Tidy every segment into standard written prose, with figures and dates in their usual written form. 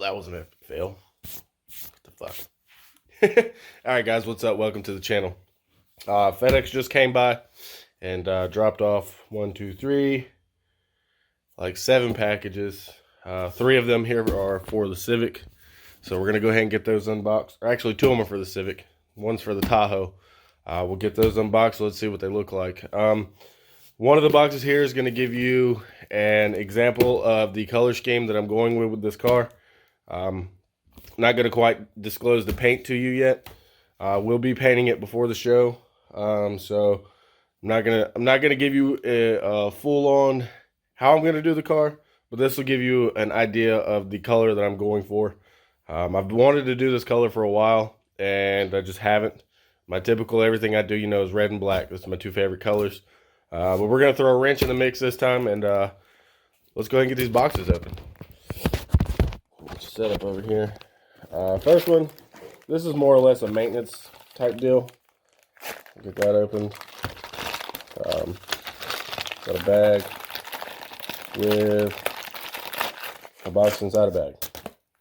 that was an epic fail. What the fuck? Alright guys, what's up? Welcome to the channel. FedEx just came by and dropped off 7 packages. 3 of them here are for the Civic. So we're going to go ahead and get those unboxed. Or actually 2 of them are for the Civic. One's for the Tahoe. We'll get those unboxed. Let's see what they look like. One of the boxes here is going to give you an example of the color scheme that I'm going with this car. Not going to quite disclose the paint to you yet. We'll be painting it before the show. So I'm not gonna give you a full on how I'm gonna do the car, but this will give you an idea of the color that I'm going for. I've wanted to do this color for a while, and I just haven't. My typical everything I do, you know, is red and black. Those are my 2 favorite colors. But we're gonna throw a wrench in the mix this time, and let's go ahead and get these boxes open. Set up over here. First one, this is more or less a maintenance type deal. Get that open. Got a bag with a box inside a bag.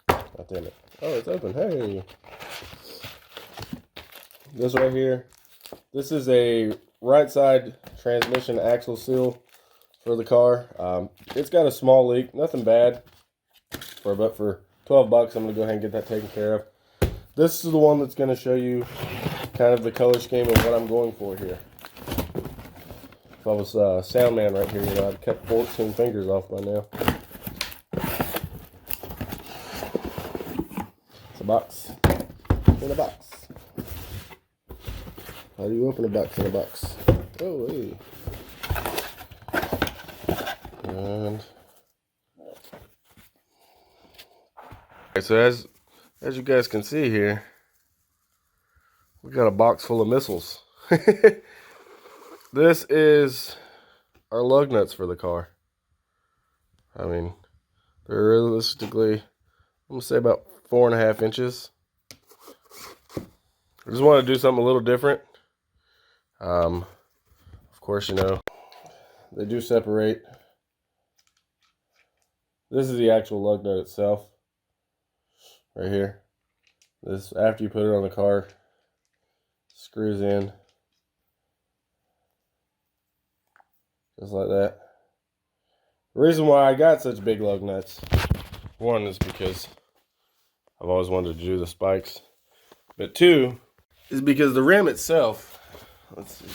God damn it. Oh, it's open. Hey. This right here. This is a right side transmission axle seal for the car. It's got a small leak. Nothing bad. But for 12 bucks, I'm going to go ahead and get that taken care of. This is the one that's going to show you kind of the color scheme of what I'm going for here. If I was sound man right here, you know, I'd kept 14 fingers off by now. It's a box. In a box. How do you open a box in a box? Oh, hey. And so as you guys can see here, we got a box full of missiles. This is our lug nuts for the car. I mean, they're realistically, I'm gonna say about 4.5 inches. I just want to do something a little different. Of course, you know, they do separate. This is the actual lug nut itself. Right here. This, after you put it on the car, screws in. Just like that. The reason why I got such big lug nuts, one is because I've always wanted to do the spikes. But 2 is because the rim itself, let's see,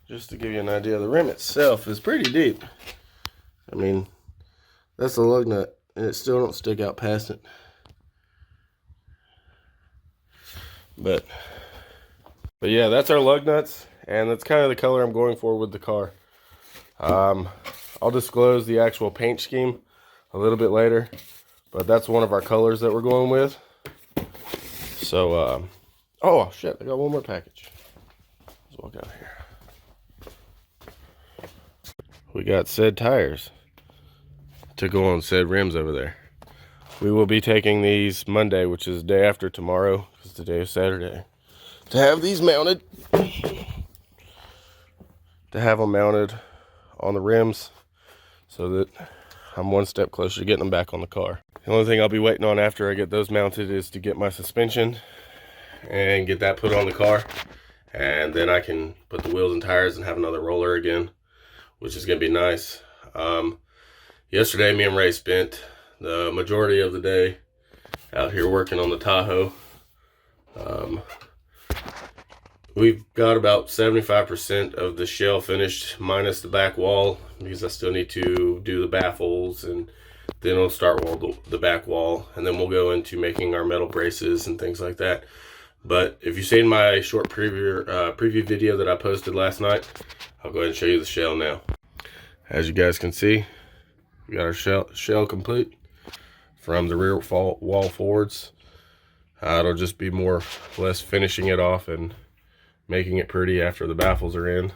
just to give you an idea, the rim itself is pretty deep. I mean, that's the lug nut, and it still don't stick out past it. But yeah, that's our lug nuts, and that's kind of the color I'm going for with the car. I'll disclose the actual paint scheme a little bit later, but that's one of our colors that we're going with. So, oh shit, I got one more package. Let's walk out here. We got said tires to go on said rims over there. We will be taking these Monday, which is the day after tomorrow, because today is Saturday, to have these mounted. To have them mounted on the rims so that I'm one step closer to getting them back on the car. The only thing I'll be waiting on after I get those mounted is to get my suspension and get that put on the car. And then I can put the wheels and tires and have another roller again, which is going to be nice. Yesterday, me and Ray spent the majority of the day out here working on the Tahoe. We've got about 75% of the shell finished, minus the back wall, because I still need to do the baffles, and then I'll start the back wall, and then we'll go into making our metal braces and things like that. But if you've seen my short preview video that I posted last night, I'll go ahead and show you the shell now. As you guys can see, we got our shell complete from the rear wall forwards. It'll just be more or less finishing it off and making it pretty after the baffles are in.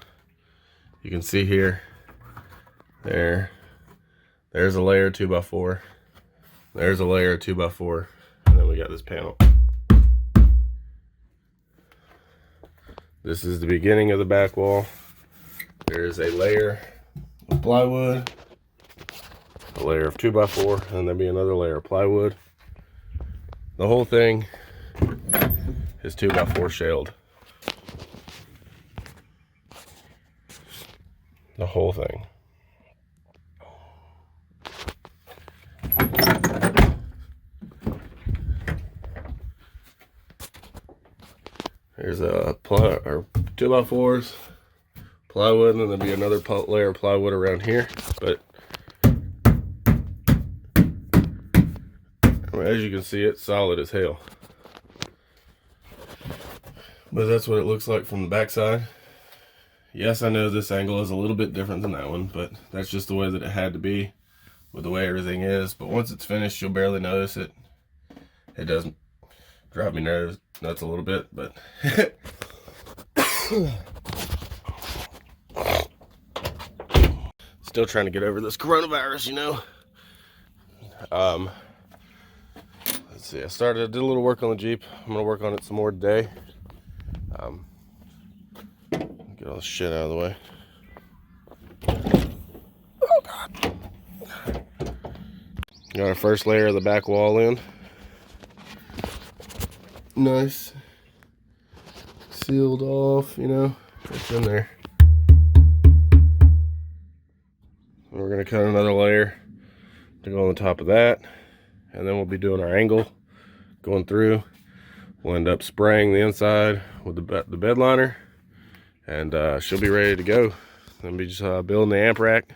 You can see here, there's a layer of 2x4, there's a layer of 2x4, and then we got this panel. This is the beginning of the back wall. There's a layer of plywood, a layer of 2x4, and there'll be another layer of plywood. The whole thing is 2x4 shelled. The whole thing. There's a 2x4s, plywood, and then there'll be another layer of plywood around here. But as you can see, it's solid as hell. But that's what it looks like from the backside. Yes, I know this angle is a little bit different than that one, but that's just the way that it had to be with the way everything is. But once it's finished, you'll barely notice it. It doesn't drive me nuts a little bit, but still trying to get over this coronavirus, you know. Let's see, I did a little work on the Jeep. I'm gonna work on it some more today. Get all the shit out of the way. Oh God. Got our first layer of the back wall in. Nice. Sealed off, you know, it's in there. We're gonna cut another layer to go on the top of that, and then we'll be doing our angle going through. We'll end up spraying the inside with the bed liner, and she'll be ready to go. Then be just building the amp rack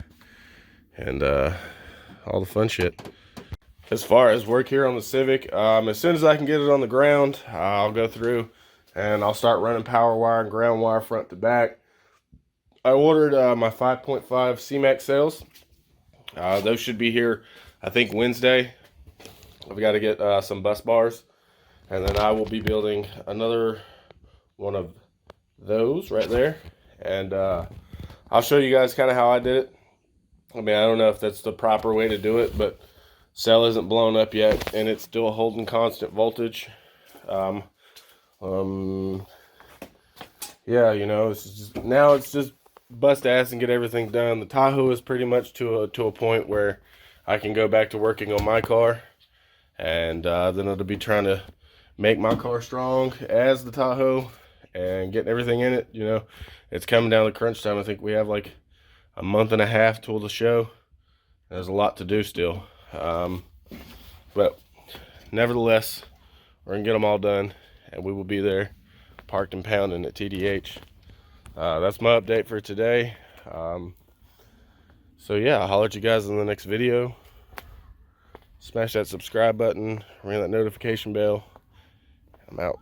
and all the fun shit. As far as work here on the Civic, as soon as I can get it on the ground, I'll go through and I'll start running power wire and ground wire front to back. I ordered my 5.5 CMAX sails. Those should be here, I think, Wednesday. I've got to get some bus bars, and then I will be building another one of those right there. And I'll show you guys kind of how I did it. I mean, I don't know if that's the proper way to do it, but cell isn't blown up yet, and it's still holding constant voltage. Yeah, you know, now it's just bust ass and get everything done. The Tahoe is pretty much to a point where I can go back to working on my car, and then it'll be trying to make my car strong as the Tahoe and getting everything in it. You know, it's coming down to crunch time. I think we have like a month and a half till the show. There's a lot to do still. But nevertheless, we're gonna get them all done, and we will be there parked and pounding at TDH. That's my update for today. So yeah, I'll holler at you guys in the next video. Smash that subscribe button, ring that notification bell. I'm out.